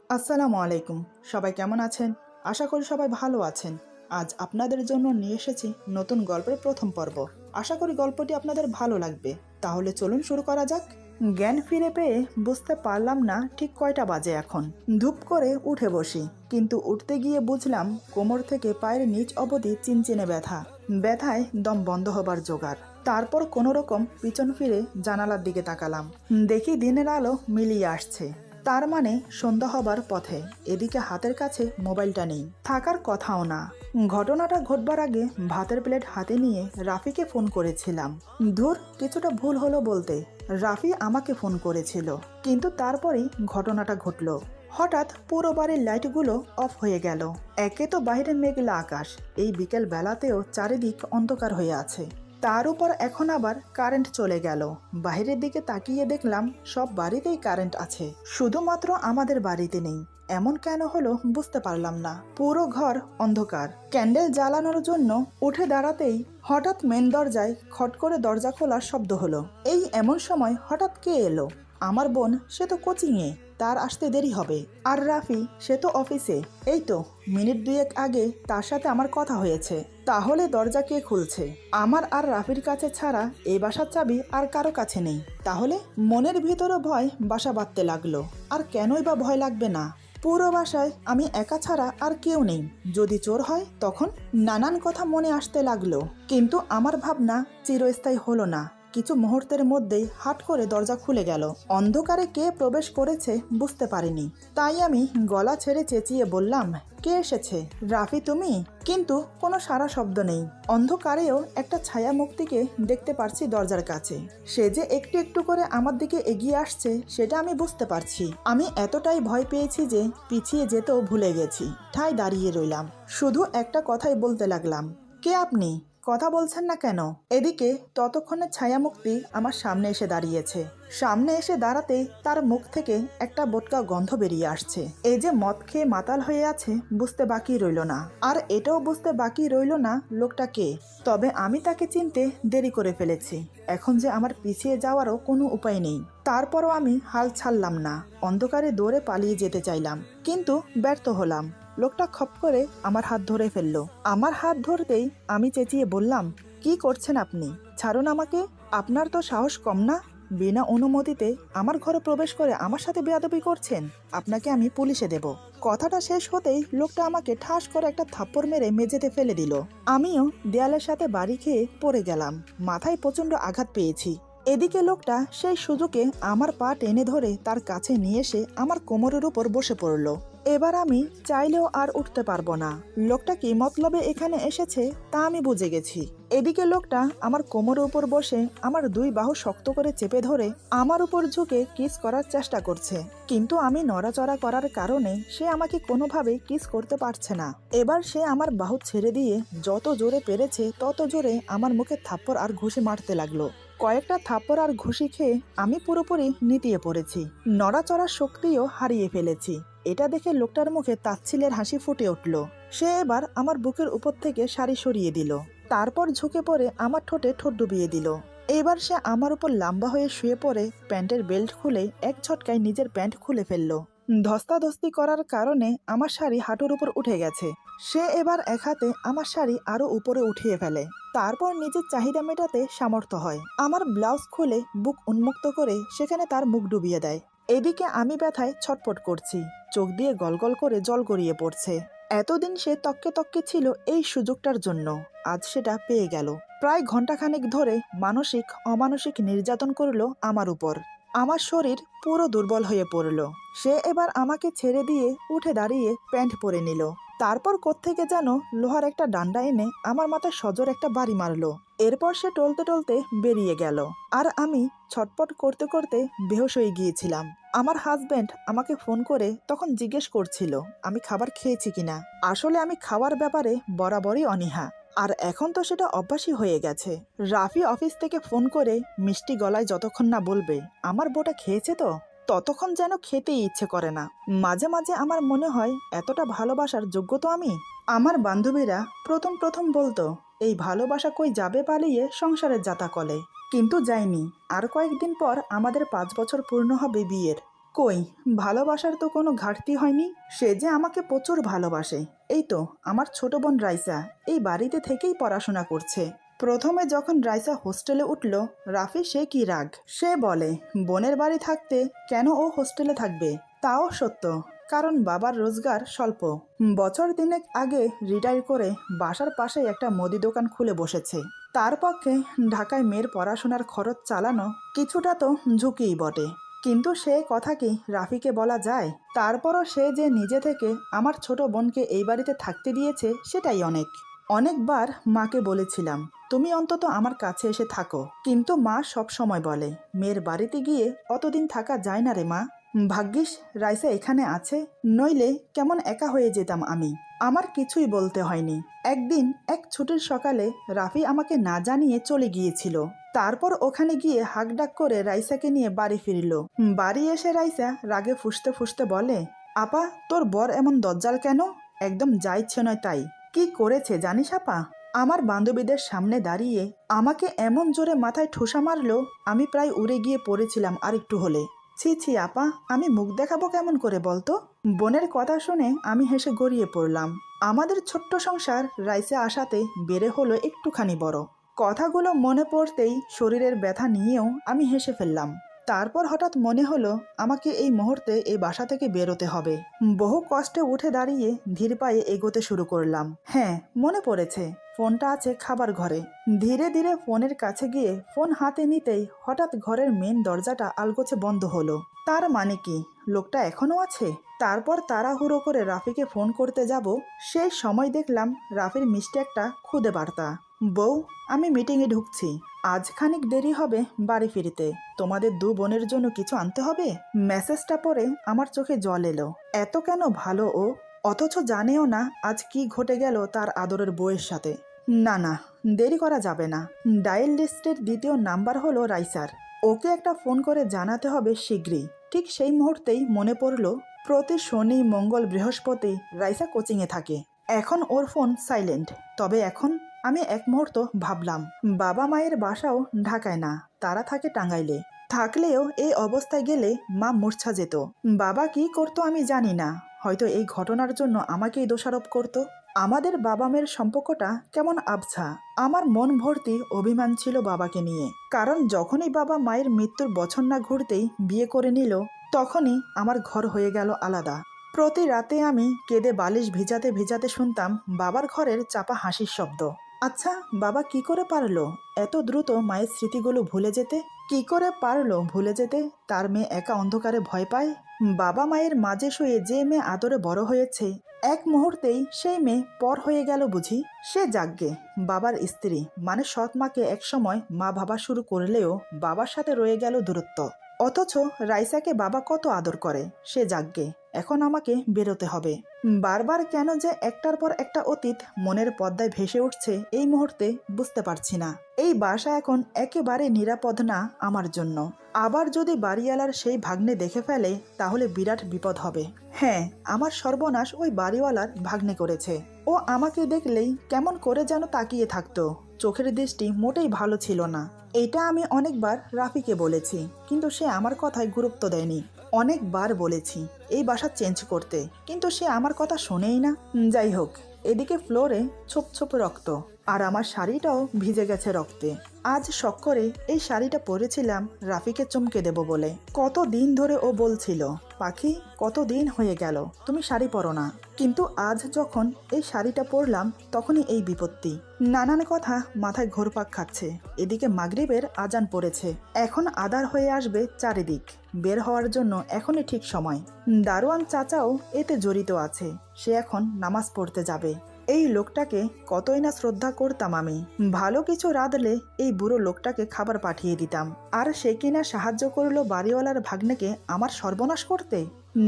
আসসালামু আলাইকুম। সবাই কেমন আছেন? আশা করি সবাই ভালো আছেন। আজ আপনাদের জন্য নিয়ে এসেছি নতুন গল্পের প্রথম পর্ব। আশা করি গল্পটি আপনাদের ভালো লাগবে। তাহলে চলুন শুরু করা যাক। জ্ঞান ফিরে পেয়ে বুঝতে পারলাম না ঠিক কয়টা বাজে এখন। ধূপ করে উঠে বসি, কিন্তু উঠতে গিয়ে বুঝলাম কোমর থেকে পায়ের নিচ অবধি চিনচিনে ব্যথা। ব্যথায় দম বন্ধ হবার জোগাড়। তারপর কোনো রকম পিছন ফিরে জানালার দিকে তাকালাম। দেখি দিনের আলো মিলিয়ে আসছে। তার মানে সন্ধ্যা হবার পথে। এদিকে হাতের কাছে মোবাইলটা নেই, থাকার কথাও না। ঘটনাটা ঘটবার আগে ভাতের প্লেট হাতে নিয়ে রাফিকে ফোন করেছিলাম। ধুর, কিছুটা ভুল হলো বলতে। রাফি আমাকে ফোন করেছিল, কিন্তু তারপরেই ঘটনাটা ঘটল। হঠাৎ পুরো বাড়ির লাইটগুলো অফ হয়ে গেল। একে তো বাইরে মেঘলা আকাশ, এই বিকেল বেলাতেও চারিদিক অন্ধকার হয়ে আছে। তার উপর এখন আবার কারেন্ট চলে গেল। বাইরের দিকে তাকিয়ে দেখলাম সব বাড়িতেই কারেন্ট আছে, শুধুমাত্র আমাদের বাড়িতে নেই। এমন কেন হলো বুঝতে পারলাম না। পুরো ঘর অন্ধকার। ক্যান্ডেল জ্বালানোর জন্য উঠে দাঁড়াতেই হঠাৎ মেন দরজায় খট করে দরজা খোলার শব্দ হলো। এই এমন সময় হঠাৎ কে এলো? আমার বোন, সে তো কোচিংয়ে, তার আসতে দেরি হবে। আর রাফি, সে তো অফিসে। এই তো মিনিট দুয়েক আগে তার সাথে আমার কথা হয়েছে। তাহলে দরজা কে খুলছে? আমার আর রাফির কাছে ছাড়া এই বাসার চাবি আর কারো কাছে নেই। তাহলে মনের ভিতরে ভয় বাসা বাঁধতে লাগলো। আর কেনই বা ভয় লাগবে না? পুরো বাসায় আমি একা ছাড়া আর কেউ নেই। যদি চোর হয় তখন? নানান কথা মনে আসতে লাগলো। কিন্তু আমার ভাবনা চিরস্থায়ী হলো না। কিছু মুহূর্তের মধ্যেই হাট করে দরজা খুলে গেল। অন্ধকারে কে প্রবেশ করেছে বুঝতে পারিনি। তাই আমি গলা ছেড়ে চেঁচিয়ে বললাম, কে এসেছে? রাফি, তুমি? কিন্তু কোনো সারা শব্দ নেই। অন্ধকারেও একটা ছায়া মুক্তিকে দেখতে পারছি দরজার কাছে। সে যে একটু একটু করে আমার দিকে এগিয়ে আসছে সেটা আমি বুঝতে পারছি। আমি এতটাই ভয় পেয়েছি যে পিছিয়ে যেতেও ভুলে গেছি। ঠায় দাঁড়িয়ে রইলাম, শুধু একটা কথাই বলতে লাগলাম, কে আপনি? কথা বলছেন না কেন? এদিকে ততক্ষণে ছায়ামুক্তি আমার সামনে এসে দাঁড়িয়েছে। সামনে এসে দাঁড়াতেই তার মুখ থেকে একটা বোটকা গন্ধ বেরিয়ে আসছে। এই যে মদ খেয়ে মাতাল হয়ে আছে বুঝতে বাকি রইল না। আর এটাও বুঝতে বাকি রইল না লোকটা কে। তবে আমি তাকে চিনতে দেরি করে ফেলেছি। এখন যে আমার পিছিয়ে যাওয়ারও কোনো উপায় নেই। তারপরও আমি হাল ছাড়লাম না। অন্ধকারে দৌড়ে পালিয়ে যেতে চাইলাম, কিন্তু ব্যর্থ হলাম। লোকটা খপ করে আমার হাত ধরে ফেললো। আমার হাত ধরতেই আমি চেঁচিয়ে বললাম, কি করছেন আপনি? ছাড়ুন আমাকে। আপনার তো সাহস কম না? বিনা অনুমতিতে আমার ঘরে প্রবেশ করে আমার সাথে বেয়াদবি করছেন। আপনাকে আমি পুলিশে দেব। কথাটা শেষ হতেই লোকটা আমাকে ঠাস করে একটা থাপ্পড় মেরে মেঝেতে ফেলে দিল। আমিও দেয়ালের সাথে বাড়ি খেয়ে পড়ে গেলাম। মাথায় প্রচন্ড আঘাত পেয়েছি। এদিকে লোকটা সেই সুযোগে আমার পা টেনে ধরে তার কাছে নিয়ে এসে আমার কোমরের উপর বসে পড়ল। এবার আমি চাইলেও আর উঠতে পারবো না। লোকটা কি মতলবে এখানে এসেছে তা আমি বুঝে গেছি। এদিকে লোকটা আমার কোমরের উপর বসে আমার দুই বাহু শক্ত করে চেপে ধরে আমার উপর ঝুঁকে কিস করার চেষ্টা করছে, কিন্তু আমি নড়াচড়া করার কারণে সে আমাকে কোনোভাবেই কিস করতে পারছে না। এবার সে আমার বাহু ছেড়ে দিয়ে যত জোরে পেরেছে তত জোরে আমার মুখে থাপ্পড় আর ঘুষি মারতে লাগলো। কয়েকটা থাপ্পড় আর ঘুষি খেয়ে আমি পুরোপুরি নিতিয়ে পড়েছি। নড়াচড়ার শক্তিও হারিয়ে ফেলেছি। এটা দেখে লোকটার মুখে তাচ্ছিলের হাসি ফুটে উঠল। সে এবার আমার বুকের উপর থেকে শাড়ি সরিয়ে দিল। তারপর ঝুঁকে পড়ে আমার ঠোঁটে ঠোঁট ডুবিয়ে দিল। এবার সে আমার উপর লম্বা হয়ে শুয়ে পড়ে প্যান্টের বেল্ট খুলে এক ঝটকায় নিজের প্যান্ট খুলে ফেলল। ধস্তাধস্তি করার কারণে আমার শাড়ি হাঁটুর উপর উঠে গেছে। সে এবার এক হাতে আমার শাড়ি আরো উপরে উঠিয়ে ফেলে। তারপর নিজের চাহিদা মেটাতে সামর্থ্য হয়। আমার ব্লাউজ খুলে বুক উন্মুক্ত করে সেখানে তার মুখ ডুবিয়ে দেয়। এদিকে আমি ব্যথায় ছটফট করছি। চোখ দিয়ে গলগল করে জল গড়িয়ে পড়ছে। এতদিন সে তককে তককে ছিল এই সুযোগটার জন্য। আজ সেটা পেয়ে গেল। প্রায় ঘন্টাখানেক ধরে মানসিক অমানসিক নির্যাতন করলো আমার উপর। আমার শরীর পুরো দুর্বল হয়ে পড়ল। সে এবার আমাকে ছেড়ে দিয়ে উঠে দাঁড়িয়ে প্যান্ট পরে নিল। তারপর কোত্থেকে যেন লোহার একটা ডান্ডা এনে আমার মাথায় সজোর একটা বাড়ি মারলো। এরপর সে টলতে টলতে বেরিয়ে গেল। আর আমি ছটপট করতে করতে বেহুশ হয়ে গিয়েছিলাম। আমার হাজবেন্ড আমাকে ফোন করে তখন জিজ্ঞেস করছিল আমি খাবার খেয়েছি কিনা। আসলে আমি খাওয়ার ব্যাপারে বরাবরই অনীহা। আর এখন তো সেটা অভ্যাসই হয়ে গেছে। রাফি অফিস থেকে ফোন করে মিষ্টি গলায় যতক্ষণ না বলবে আমার বউটা খেয়েছে তো, ততক্ষণ যেন খেতেই ইচ্ছে করে না। মাঝে মাঝে আমার মনে হয় এতটা ভালোবাসার যোগ্য তো আমি। আমার বান্ধবীরা প্রথম প্রথম বলতো এই ভালোবাসা কই যাবে পালিয়ে সংসারের জাতা কলে, কিন্তু যায়নি। আর কয়েকদিন পর আমাদের 5 বছর পূর্ণ হবে বিয়ের। কই, ভালোবাসার তো কোনো ঘাটতি হয়নি। সে যে আমাকে প্রচুর ভালোবাসে। এই তো আমার ছোট বোন রাইসা এই বাড়িতে থেকেই পড়াশোনা করছে। প্রথমে যখন রাইসা হোস্টেলে উঠল, রাফি সে কি রাগ। সে বলে বোনের বাড়ি থাকতে কেন ও হোস্টেলে থাকবে। তাও সত্য, কারণ বাবার রোজগার স্বল্প। বছর তিনেক আগে রিটায়ার করে বাসার পাশে একটা মুদি দোকান খুলে বসেছে। তার পক্ষে ঢাকায় মেয়ের পড়াশোনার খরচ চালানো কিছুটা তো ঝুঁকিই বটে। কিন্তু সে কথা কি রাফিকে বলা যায়? তারপরও সে যে নিজে থেকে আমার ছোট বোনকে এই বাড়িতে থাকতে দিয়েছে সেটাই অনেক। অনেকবার মাকে বলেছিলাম তুমি অন্তত আমার কাছে এসে থাকো, কিন্তু মা সব সময় বলে মেয়ের বাড়িতে গিয়ে অতদিন থাকা যায় না রে মা। ভাগ্যিস রাইসা এখানে আছে, নইলে কেমন একা হয়ে যেতাম আমি। আমার কিছুই বলতে হয়নি। একদিন এক ছুটির সকালে রাফি আমাকে না জানিয়ে চলে গিয়েছিল। তারপর ওখানে গিয়ে হাঁকডাক করে রাইসাকে নিয়ে বাড়ি ফিরল। বাড়ি এসে রাইসা রাগে ফুঁসতে ফুঁসতে বলে, আপা তোর বর এমন দজ্জাল কেন? একদম যা ইচ্ছে নয় তাই। কি করেছে জানিস আপা? আমার বান্ধবীদের সামনে দাঁড়িয়ে আমাকে এমন জোরে মাথায় ঠোসা মারলো, আমি প্রায় উড়ে গিয়ে পড়েছিলাম আর একটু হলে। ছি ছি আপা, আমি মুখ দেখাবো কেমন করে বলতো? বোনের কথা শুনে আমি হেসে গড়িয়ে পড়লাম। আমাদের ছোট্ট সংসার রাইসা আসাতে বেড়ে হলো একটুখানি বড়। কথাগুলো মনে পড়তেই শরীরের ব্যথা নিয়েও আমি হেসে ফেললাম। তারপর হঠাৎ মনে হলো আমাকে এই মুহূর্তে এই বাসা থেকে বেরোতে হবে। বহু কষ্টে উঠে দাঁড়িয়ে ধীর পায়ে এগোতে শুরু করলাম। হ্যাঁ, মনে পড়েছে ফোনটা আছে খাবার ঘরে। ধীরে ধীরে ফোনের কাছে গিয়ে ফোন হাতে নিতেই হঠাৎ ঘরের মেন দরজাটা আলগোছে বন্ধ হলো। তার মানে কি লোকটা এখনো আছে? তারপর তাড়াহুড়ো করে রাফিকে ফোন করতে যাব, সেই সময় দেখলাম রাফির মিষ্টি একটা খুদে বার্তা। বউ, আমি মিটিংয়ে ঢুকছি, আজ খানিক দেরি হবে বাড়ি ফিরতে। তোমাদের দু বোনের জন্য কিছু আনতে হবে। মেসেজটা পড়ে আমার চোখে জল এলো। এত কেন ভালো ও, অথচ জানেও না আজ কি ঘটে গেল তার আদরের বউয়ের সাথে। না না, দেরি করা যাবে না। ডায়াল লিস্টের দ্বিতীয় নাম্বার হলো রাইসার। ওকে একটা ফোন করে জানাতে হবে শীঘ্রই। ঠিক সেই মুহূর্তেই মনে পড়ল প্রতি শনি মঙ্গল বৃহস্পতি রাইসা কোচিংয়ে থাকে। এখন ওর ফোন সাইলেন্ট। তবে এখন আমি এক মুহূর্ত ভাবলাম বাবা মায়ের বাসাও ঢাকায় না, তারা থাকে টাঙ্গাইলে। থাকলেও এই অবস্থায় গেলে মা মূর্ছা যেত। বাবা কি করতো আমি জানি না, হয়তো এই ঘটনার জন্য আমাকেই দোষারোপ করত। আমাদের বাবা মেয়ের সম্পর্কটা কেমন আবছা। আমার মন ভর্তি অভিমান ছিল বাবাকে নিয়ে। কারণ যখনই বাবা মায়ের মৃত্যুর বছর না ঘুরতেই বিয়ে করে নিল, তখনই আমার ঘর হয়ে গেল আলাদা। প্রতি রাতে আমি কেঁদে বালিশ ভিজাতে ভিজাতে শুনতাম বাবার ঘরের চাপা হাসির শব্দ। আচ্ছা, বাবা কি করে পারলো এত দ্রুত মায়ের স্মৃতিগুলো ভুলে যেতে? কি করে পারলো ভুলে যেতে তার মেয়ে একা অন্ধকারে ভয় পায়? বাবা মায়ের মাঝে শুয়ে যে মেয়ে আদরে বড় হয়েছে, এক মুহূর্তেই সেই মেয়ে পর হয়ে গেল বুঝি? সে যাগ্গে বাবার স্ত্রী, মানে সৎ মাকে একসময় মা ভাবা শুরু করলেও বাবার সাথে রয়ে গেল দূরত্ব। অথচ রাইসাকে বাবা কত আদর করে। সে যাগ্গে এখন আমাকে বেরোতে হবে। বারবার কেন যে একটার পর একটা অতীত মনের পর্দায় ভেসে উঠছে এই মুহূর্তে বুঝতে পারছি না। এই বাসা এখন একেবারে নিরাপদ না আমার জন্য। আবার যদি বাড়িওয়ালার সেই ভাগ্নে দেখে ফেলে তাহলে বিরাট বিপদ হবে। হ্যাঁ, আমার সর্বনাশ ওই বাড়িওয়ালার ভাগ্নে করেছে। ও আমাকে দেখলেই কেমন করে যেন তাকিয়ে থাকতো। চোখের দৃষ্টি মোটেই ভালো ছিল না। এটা আমি অনেকবার রাফিকে বলেছি, কিন্তু সে আমার কথায় গুরুত্ব দেয়নি। অনেকবার বলেছি এই বাসা চেঞ্জ করতে, কিন্তু সে আমার কথা শোনেই না। যাই হোক, এদিকে ফ্লোরে ছোপ ছোপ রক্ত, আর আমার শাড়িটাও ভিজে গেছে রক্তে। আজ শখ করে এই শাড়িটা পরেছিলাম রাফিকে চমকে দেব বলে। কত দিন ধরে ও বলছিল, পাখি কত দিন হয়ে গেল তুমি শাড়ি পরো না। কিন্তু আজ যখন এই শাড়িটা পরলাম তখনই এই বিপত্তি। নানান কথা মাথায় ঘোরপাক খাচ্ছে। এদিকে মাগরিবের আজান পড়েছে, এখন আদার হয়ে আসবে চারিদিক। বের হওয়ার জন্য এখনই ঠিক সময়। দারোয়ান চাচাও এতে জড়িত আছে, সে এখন নামাজ পড়তে যাবে। এই লোকটাকে কতই না শ্রদ্ধা করতাম আমি। ভালো কিছু রাঁধলে এই বুড়ো লোকটাকে খাবার পাঠিয়ে দিতাম, আর সে কিনা সাহায্য করলো বাড়িওয়ালার ভাগ্নেকে আমার সর্বনাশ করতে।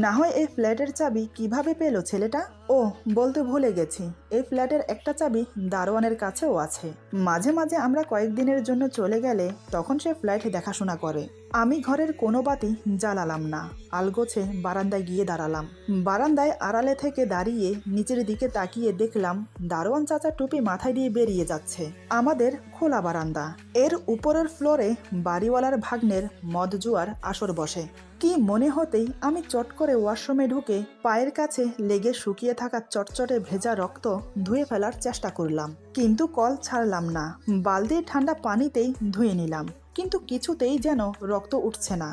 না হয় এই ফ্ল্যাটের চাবি কিভাবে পেল ছেলেটা? ও, বলতে ভুলে গেছি, এই ফ্ল্যাটের একটা চাবি দারোয়ানের কাছেও আছে। মাঝে মাঝে আমরা কয়েকদিনের জন্য চলে গেলে তখন সে ফ্ল্যাট দেখাশোনা করে। আমি ঘরের কোনো বাতি জ্বালালাম না, আলগোছে বারান্দায় গিয়ে দাঁড়ালাম। বারান্দায় আড়ালে থেকে দাঁড়িয়ে নিচের দিকে তাকিয়ে দেখলাম দারোয়ান চাচা টুপি মাথায় দিয়ে বেরিয়ে যাচ্ছে। আমাদের খোলা বারান্দা। এর উপরের ফ্লোরে বাড়িওয়ালার ভাগ্নের মদ জুয়ার আসর বসে। কি মনে হতেই আমি চট করে ওয়াশরুমে ঢুকে পায়ের কাছে লেগে শুকিয়ে থাকা চটচটে ভেজা রক্ত ধুয়ে ফেলার চেষ্টা করলাম, কিন্তু কল ছাড়লাম না। বালতির ঠান্ডা পানিতেই ধুয়ে নিলাম, কিন্তু কিছুতেই যেন রক্ত উঠছে না।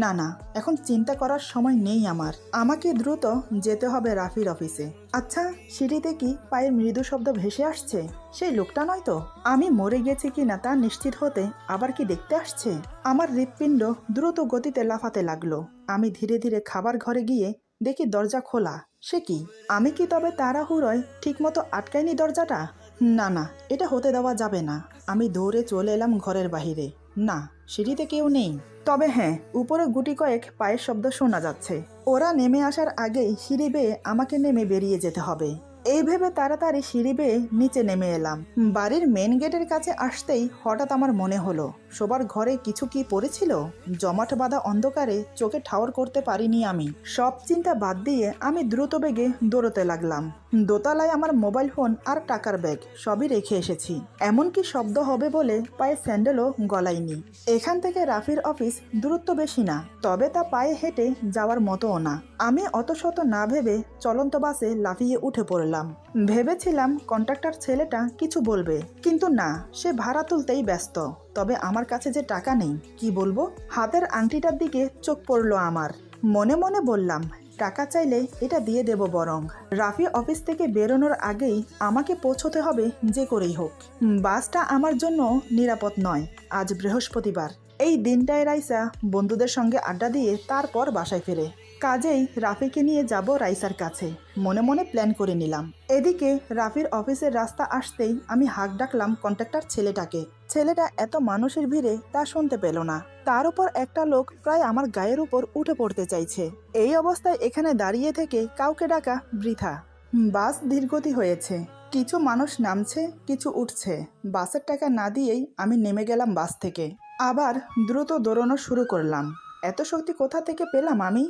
না না, এখন চিন্তা করার সময় নেই আমার। আমাকে দ্রুত যেতে হবে রাফির অফিসে। আচ্ছা, সিঁড়িতে কি পায়ের মৃদু শব্দ ভেসে আসছে? সেই লোকটা নয় তো? আমি মরে গেছি কিনা তা নিশ্চিত হতে আবার কি দেখতে আসছে? আমার হৃৎপিণ্ড দ্রুত গতিতে লাফাতে লাগলো। আমি ধীরে ধীরে খাবার ঘরে গিয়ে দেখি দরজা খোলা। সে কি? আমি কি তবে তাড়াহুড়োয় ঠিকমতো আটকাইনি দরজাটা? না না, এটা হতে দেওয়া যাবে না। আমি দৌড়ে চলে এলাম ঘরের বাহিরে। না, সিঁড়িতে কেউ নেই। তবে হ্যাঁ, উপরে গুটি কয়েক পায়ের শব্দ শোনা যাচ্ছে। ওরা নেমে আসার আগেই সিঁড়ি বেয়ে আমাকে নেমে বেরিয়ে যেতে হবে। এই ভেবে তাড়াতাড়ি সিঁড়ি বেয়ে নিচে নেমে এলাম। বাড়ির মেন গেটের কাছে আসতেই হঠাৎ আমার মনে হলো, সবার ঘরে কিছু কি পড়েছিল? জমাট বাঁধা অন্ধকারে চোখে ঠাউর করতে পারিনি আমি। সব চিন্তা বাদ দিয়ে আমি দ্রুত বেগে দৌড়তে লাগলাম। দোতলায় আমার মোবাইল ফোন আর টাকার ব্যাগ সবই রেখে এসেছি। এমনকি শব্দ হবে বলে পায়ে স্যান্ডেলও গলাইনি। এখান থেকে রাফির অফিস দূরত্ব বেশি না, তবে তা পায়ে হেঁটে যাওয়ার মতোও না। আমি অত শত না ভেবে চলন্ত বাসে লাফিয়ে উঠে পড়লাম। ভেবেছিলাম কন্ট্রাক্টর ছেলেটা কিছু বলবে, কিন্তু না, সে ভাড়া তুলতেই ব্যস্ত। তবে আমার কাছে যে টাকা নেই, কি বলবো? হাতের আংটিটার দিকে চোখ পড়লো আমার। মনে মনে বললাম, টাকা চাইলে এটা দিয়ে দেব বরং। রাফি অফিস থেকে বেরোনোর আগেই আমাকে পৌঁছতে হবে যে করেই হোক। বাসটা আমার জন্য নিরাপদ নয়। আজ বৃহস্পতিবার। এই দিনটায় রাইসা বন্ধুদের সঙ্গে আড্ডা দিয়ে তারপর বাসায় ফেরে। কাজেই রাফিকে নিয়ে যাব রাইসার কাছে। মনে মনে প্ল্যান করে নিলাম। এদিকে রাফির অফিসের রাস্তা আসতেই আমি হাঁক ডাকলাম কন্ট্রাক্টর ছেলেটাকে। ছেলেটা এত মানুষের ভিড়ে তা শুনতে পেল না। তার উপর একটা লোক প্রায় আমার গায়ের উপর উঠে পড়তে চাইছে। এই অবস্থায় এখানে দাঁড়িয়ে থেকে কাউকে ডাকা বৃথা। বাস ধীরগতি হয়েছে। কিছু মানুষ নামছে, কিছু উঠছে। বাসের টাকা না দিয়েই আমি নেমে গেলাম বাস থেকে। আবার দ্রুত দৌড়ানো শুরু করলাম। এত শক্তি কোথা থেকে পেলাম আমি?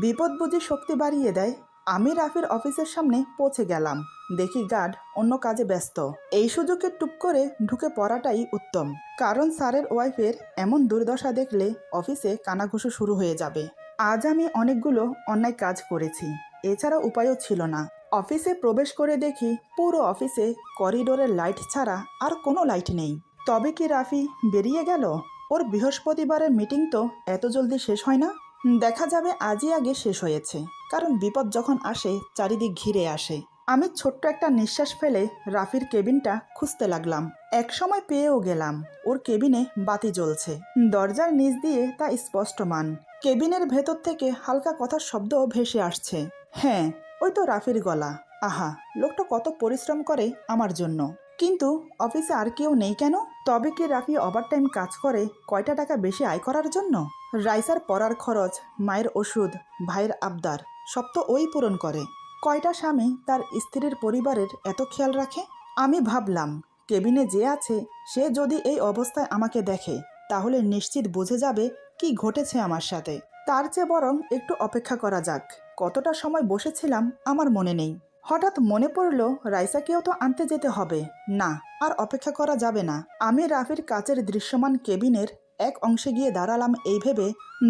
বিপদ বুঝি শক্তি বাড়িয়ে দেয়। আমি রাফির অফিসের সামনে পৌঁছে গেলাম। দেখি গার্ড অন্য কাজে ব্যস্ত। এই সুযোগে টুপ করে ঢুকে পড়াটাই উত্তম, কারণ স্যারের ওয়াইফের এমন দুর্দশা দেখলে অফিসে কানাঘুষো শুরু হয়ে যাবে। আজ আমি অনেকগুলো অন্যায় কাজ করেছি, এছাড়া উপায়ও ছিল না। অফিসে প্রবেশ করে দেখি পুরো অফিসে করিডোরের লাইট ছাড়া আর কোনো লাইট নেই। তবে কি রাফি বেরিয়ে গেল? ওর বৃহস্পতিবারের মিটিং তো এত জলদি শেষ হয় না। দেখা যাবে আজই আগে শেষ হয়েছে, কারণ বিপদ যখন আসে চারিদিক ঘিরে আসে। আমি ছোট্ট একটা নিঃশ্বাস ফেলে রাফির কেবিনটা খুঁজতে লাগলাম। এক সময় পেয়েও গেলাম। ওর কেবিনে বাতি জ্বলছে। দরজার নিচ দিয়ে তা স্পষ্টমান। কেবিনের ভেতর থেকে হালকা কথার শব্দ ভেসে আসছে। হ্যাঁ, ওই তো রাফির গলা। আহা, লোকটা কত পরিশ্রম করে আমার জন্য। কিন্তু অফিসে আর কেউ নেই কেন? তবে কি রাফি ওভারটাইম কাজ করে কয়টা টাকা বেশি আয় করার জন্য? রাইসার পড়ার খরচ, মায়ের ওষুধ, ভাইয়ের আবদার সব তো ওই পূরণ করে। কয়টা স্বামী তার স্ত্রীর পরিবারের এত খেয়াল রাখে? আমি ভাবলাম, কেবিনে যে আছে সে যদি এই অবস্থায় আমাকে দেখে তাহলে নিশ্চিত বুঝে যাবে কি ঘটেছে আমার সাথে। তার চেয়ে বরং একটু অপেক্ষা করা যাক। কতটা সময় বসেছিলাম আমার মনে নেই। হঠাৎ মনে পড়ল রাইসাকেও তো আনতে যেতে হবে। না, আর অপেক্ষা করা যাবে না। আমি রাফির কাচের দৃশ্যমান কেবিনের এক অংশে গিয়ে দাঁড়ালাম এই ভেবে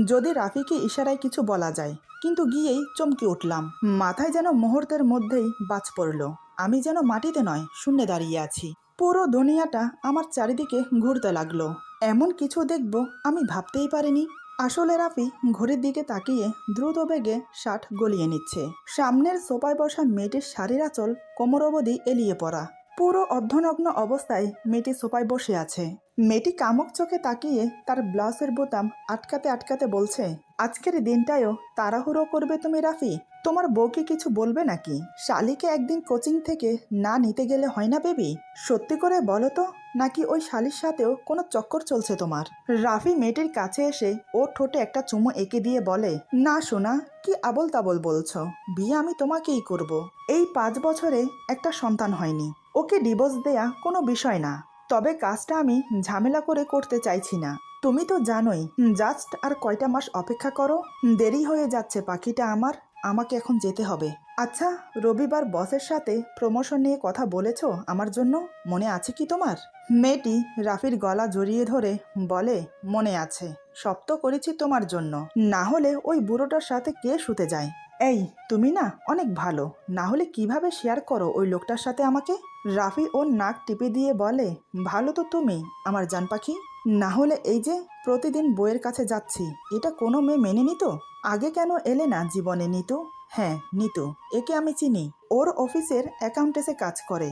যদি রাফিকে ইশারায় কিছু বলা যায়, কিন্তু গিয়েই চমকে উঠলাম। মাথায় যেন মুহূর্তের মধ্যেই বাজ পড়ল। আমি যেন মাটিতে নয় শূন্যে দাঁড়িয়ে আছি। পুরো দুনিয়াটা আমার চারিদিকে ঘুরতে লাগলো। এমন কিছু দেখব আমি ভাবতেই পারিনি। আসলে রাফি ঘড়ির দিকে তাকিয়ে দ্রুত বেগে শার্ট গলিয়ে নিচ্ছে। সামনের সোফায় বসা মেয়েটির শাড়ির আঁচল কোমর অবধি এলিয়ে পড়া। পুরো অর্ধনগ্ন অবস্থায় মেয়েটি সোফায় বসে আছে। মেয়েটি কামক চোখে তাকিয়ে তার ব্লাউজের বোতাম আটকাতে আটকাতে বলছে, আজকের দিনটায়ও তাড়াহুড়ো করবে তুমি রাফি? তোমার বউকে কিছু বলবে নাকি? শালিকে একদিন কোচিং থেকে না নিতে গেলে হয় না বেবি? সত্যি করে বলো তো, নাকি ওই শালির সাথেও কোনো চক্কর চলছে তোমার? রাফি মেয়েটির কাছে এসে ওর ঠোঁটে একটা চুমু এঁকে দিয়ে বলে, না সোনা, কি আবল তাবল বলছো? বিয়ে আমি তোমাকেই করব। এই 5 বছরে একটা সন্তান হয়নি। ওকে ডিভোর্স দেয়া কোনো বিষয় না, তবে কাজটা আমি ঝামেলা করে করতে চাইছি না। তুমি তো জানোই, জাস্ট আর কয়টা মাস অপেক্ষা করো। দেরি হয়ে যাচ্ছে পাখিটা আমার। আমাকে এখন যেতে হবে। আচ্ছা, রবিবার বসের সাথে প্রমোশন নিয়ে কথা বলেছো আমার জন্য, মনে আছে কি তোমার? মেয়েটি রাফির গলা জড়িয়ে ধরে বলে, মনে আছে, সব তো করেছি তোমার জন্য, না হলে ওই বুড়োটার সাথে কে শুতে যায়? এই, তুমি না অনেক ভালো, না হলে কিভাবে শেয়ার করো ওই লোকটার সাথে আমাকে? রাফি ওর নাক টিপে দিয়ে বলে, ভালো তো তুমি আমার জান পাখি, না হলে এই যে প্রতিদিন বইয়ের কাছে যাচ্ছি, এটা কোনো মেয়ে মেনে নিত? আগে কেন এলে না জীবনে নিতু? হ্যাঁ নিতু, একে আমি চিনি, ওর অফিসের অ্যাকাউন্টেন্সে কাজ করে।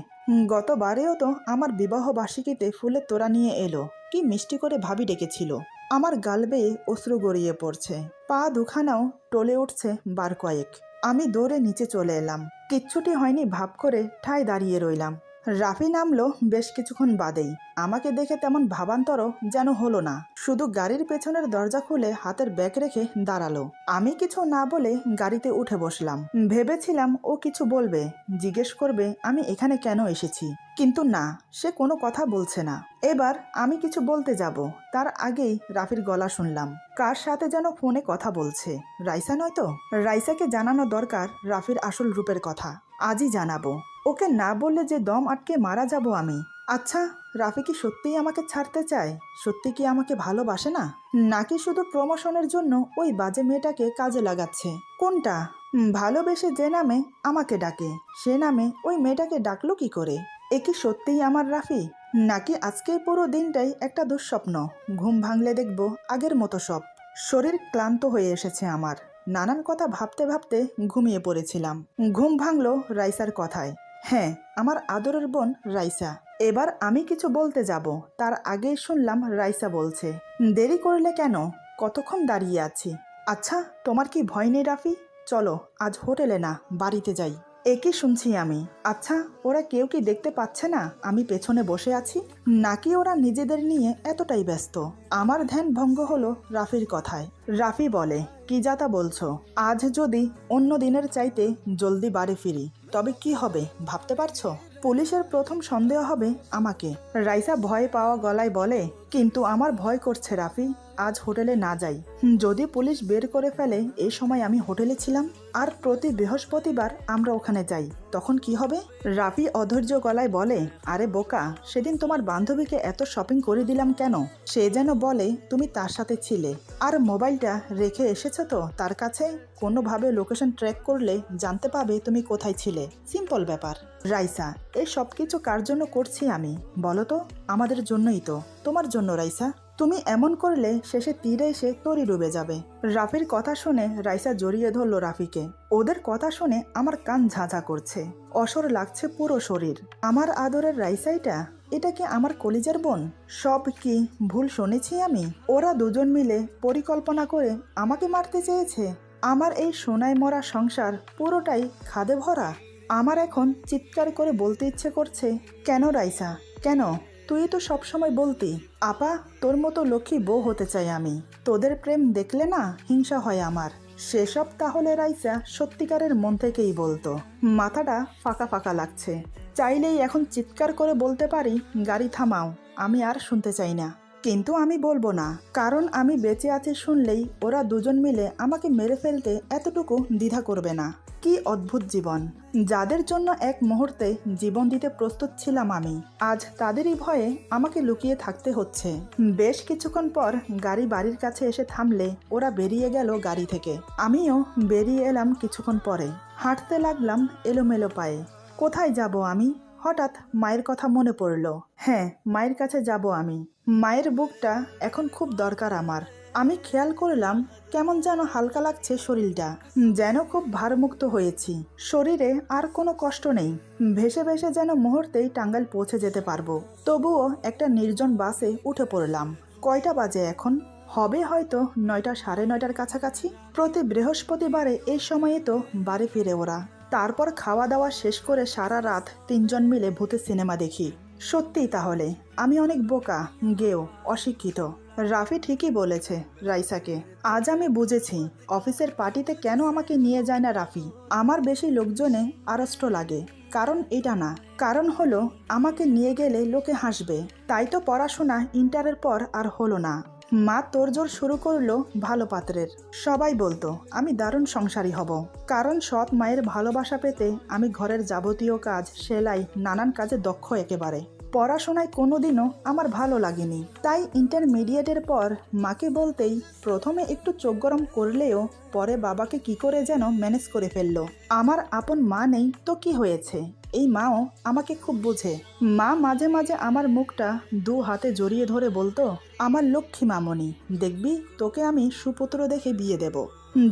গতবারেও তো আমার বিবাহ বার্ষিকীতে ফুলের তোড়া নিয়ে এলো, কি মিষ্টি করে ভাবি ডেকেছিল। আমার গাল বেয়ে অশ্রু গড়িয়ে পড়ছে, পা দুখানাও টলে উঠছে বার কয়েক। আমি দৌড়ে নিচে চলে এলাম, কিচ্ছুটি হয়নি ভাব করে ঠায় দাঁড়িয়ে রইলাম। রাফি নামলো বেশ কিছুক্ষণ বাদেই, আমাকে দেখে তেমন ভাবান্তরও যেন হলো না, শুধু গাড়ির পেছনের দরজা খুলে হাতের ব্যাগ রেখে দাঁড়ালো। আমি কিছু না বলে গাড়িতে উঠে বসলাম। ভেবেছিলাম ও কিছু বলবে, জিজ্ঞেস করবে আমি এখানে কেন এসেছি, কিন্তু না, সে কোনো কথা বলছে না। এবার আমি কিছু বলতে যাব, তার আগেই রাফির গলা শুনলাম, কার সাথে যেন ফোনে কথা বলছে। রাইসা নয় তো? রাইসাকে জানানো দরকার রাফির আসল রূপের কথা, আজই জানাবো। ওকে না বললে যে দম আটকে মারা যাব আমি। আচ্ছা, রাফি কি সত্যিই আমাকে ছাড়তে চায়? সত্যি কি আমাকে ভালোবাসে না, নাকি শুধু প্রমোশনের জন্য ওই বাজে মেয়েটাকে কাজে লাগাচ্ছে? কোনটা? ভালোবেসে যে নামে আমাকে ডাকে, সে নামে ওই মেয়েটাকে ডাকলো কি করে? এ কি সত্যিই আমার রাফি, নাকি আজকের পুরো দিনটাই একটা দুঃস্বপ্ন? ঘুম ভাঙলে দেখব আগের মতো সব। শরীর ক্লান্ত হয়ে এসেছে আমার, নানান কথা ভাবতে ভাবতে ঘুমিয়ে পড়েছিলাম। ঘুম ভাঙল রাইসার কথায়। হ্যাঁ, আমার আদরের বোন রাইসা। এবার আমি কিছু বলতে যাব, তার আগেই শুনলাম রাইসা বলছে, দেরি করলে কেন, কতক্ষণ দাঁড়িয়ে আছি। আচ্ছা, তোমার কি ভয় নেই রাফি? চলো আজ হোটেলে না বাড়িতে যাই। একই শুনছি আমি। আচ্ছা, ওরা কেউ কি দেখতে পাচ্ছে না আমি পেছনে বসে আছি, নাকি ওরা নিজেদের নিয়ে এতটাই ব্যস্ত? আমার ধ্যান ভঙ্গ হলো রাফির কথায়। রাফি বলে, কি যাতা বলছো? আজ যদি অন্য দিনের চাইতে জলদি বাড়ি ফিরি তবে কি হবে ভাবতে পারছো? পুলিশের প্রথম সন্দেহ হবে আমাকে। রাইসা ভয় পাওয়া গলায় বলে, কিন্তু আমার ভয় করছে রাফি, আজ হোটেলে না যাই। যদি পুলিশ বের করে ফেলে এই সময় আমি হোটেলে ছিলাম, আর প্রতি বৃহস্পতিবার আমরা ওখানে যাই, তখন কি হবে? রাফি অধৈর্য গলায় বলে, আরে বোকা, সেদিন তোমার বান্ধবীকে এত শপিং করে দিলাম কেন? সে যেন বলে তুমি তার সাথে ছিলে, আর মোবাইলটা রেখে এসেছো তো তার কাছে, কোনোভাবে লোকেশন ট্র্যাক করলে জানতে পাবে তুমি কোথায় ছিলে। সিম্পল ব্যাপার। রাইসা, এই সব কিছু কার জন্য করছি আমি বলো তো? আমাদের জন্যই তো। তোমার জন্য রাইসা। তুমি এমন করলে শেষে তীরে এসে তরি ডুবে যাবে। রাফির কথা শুনে রাইসা জড়িয়ে ধরল রাফিকে। ওদের কথা শুনে আমার কান ঝাঁঝা করছে, অসর লাগছে পুরো শরীর। আমার আদরের রাইসাইটা, এটা কি আমার কলিজার বোন? সব কি ভুল শুনেছি আমি? ওরা দুজন মিলে পরিকল্পনা করে আমাকে মারতে চেয়েছে। আমার এই সোনায় মরা সংসার পুরোটাই খাদে ভরা। আমার এখন চিৎকার করে বলতে ইচ্ছে করছে, কেন রাইসা, কেন? তুই তো সবসময় বলতি, আপা তোর মতো লক্ষ্মী বউ হতে চাই আমি, তোদের প্রেম দেখলে না হিংসা হয় আমার। সেসব তাহলে রাইসা সত্যিকারের মন থেকেই বলতো। মাথাটা ফাঁকা ফাঁকা লাগছে, চাইলেই এখন চিৎকার করে বলতে পারি, গাড়ি থামাও, আমি আর শুনতে চাই না। কিন্তু আমি বলবো না, কারণ আমি বেঁচে আছি শুনলেই ওরা দুজন মিলে আমাকে মেরে ফেলতে এতটুকু দ্বিধা করবে না। কি অদ্ভুত জীবন, যাদের জন্য এক মুহূর্তে জীবন দিতে প্রস্তুত ছিলাম আমি, আজ তাদেরই ভয়ে আমাকে লুকিয়ে থাকতে হচ্ছে। বেশ কিছুক্ষণ পর গাড়ি বাড়ির কাছে এসে থামলে ওরা বেরিয়ে গেল গাড়ি থেকে। আমিও বেরিয়ে এলাম কিছুক্ষণ পরে। হাঁটতে লাগলাম এলোমেলো পায়ে। কোথায় যাব আমি? হঠাৎ মায়ের কথা মনে পড়ল। হ্যাঁ, মায়ের কাছে যাব আমি। মায়ের বুকটা এখন খুব দরকার আমার। আমি খেয়াল করলাম কেমন যেন হালকা লাগছে শরীরটা, যেন খুব ভারমুক্ত হয়েছি। শরীরে আর কোনো কষ্ট নেই, ভেসে ভেসে যেন মুহূর্তেই টাঙ্গাইল পৌঁছে যেতে পারবো। তবুও একটা নির্জন বাসে উঠে পড়লাম। কয়টা বাজে এখন? হবে হয়তো 9টা, 9:30 কাছাকাছি। প্রতি বৃহস্পতিবারে এই সময়ে তো বাড়ি ফিরে ওরা। তারপর খাওয়া দাওয়া শেষ করে সারা রাত তিনজন মিলে ভূতের সিনেমা দেখি। সত্যিই তাহলে আমি অনেক বোকা, গেও, অশিক্ষিত। রাফি ঠিকই বলেছে রাইসাকে। আজ আমি বুঝেছি অফিসের পার্টিতে কেন আমাকে নিয়ে যায় না রাফি। আমার বেশি লোকজনে আড়ষ্ট লাগে, কারণ এটা না, কারণ হলো আমাকে নিয়ে গেলে লোকে হাসবে। তাই তো পড়াশোনা ইন্টারের পর আর হলো না। মা তোড়জোড় শুরু করলো ভালো পাত্রের। সবাই বলতো আমি দারুণ সংসারী হব, কারণ সৎ মায়ের ভালোবাসা পেতে আমি ঘরের যাবতীয় কাজ, সেলাই, নানান কাজে দক্ষ একেবারে। পড়াশোনায় কোনোদিনও আমার ভালো লাগেনি, তাই ইন্টারমিডিয়েটের পর মাকে বলতেই প্রথমে একটু চোখ গরম করলেও পরে বাবাকে কি করে যেন ম্যানেজ করে ফেললো। আমার আপন মা নেই তো কি হয়েছে, এই মাও আমাকে খুব বোঝে। মা মাঝে মাঝে আমার মুখটা দু হাতে জড়িয়ে ধরে বলতো, আমার লক্ষ্মী মামনি, দেখবি তোকে আমি সুপুত্র দেখে বিয়ে দেব।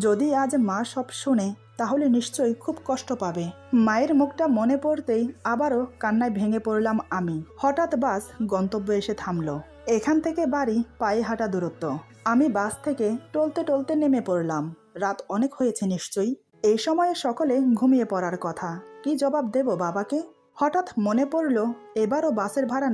যদি আজ মা সব শুনে তাহলে নিশ্চয়ই খুব কষ্ট পাবে। মায়ের মুখটা মনে পড়তেই আবারও কান্নায় ভেঙে পড়লাম আমি। হঠাৎ বাস গন্তব্যে এসে থামলো। এখান থেকে বাড়ি পায়ে হাঁটা দূরত্ব। আমি বাস থেকে টলতে টলতে নেমে পড়লাম। রাত অনেক হয়েছে নিশ্চয়ই। এই সময়ে সকলে ঘুমিয়ে পড়ার কথা। কি জবাব দেব বাবাকে? হঠাৎ মনে পড়ল এবারও বাসের ভাড়া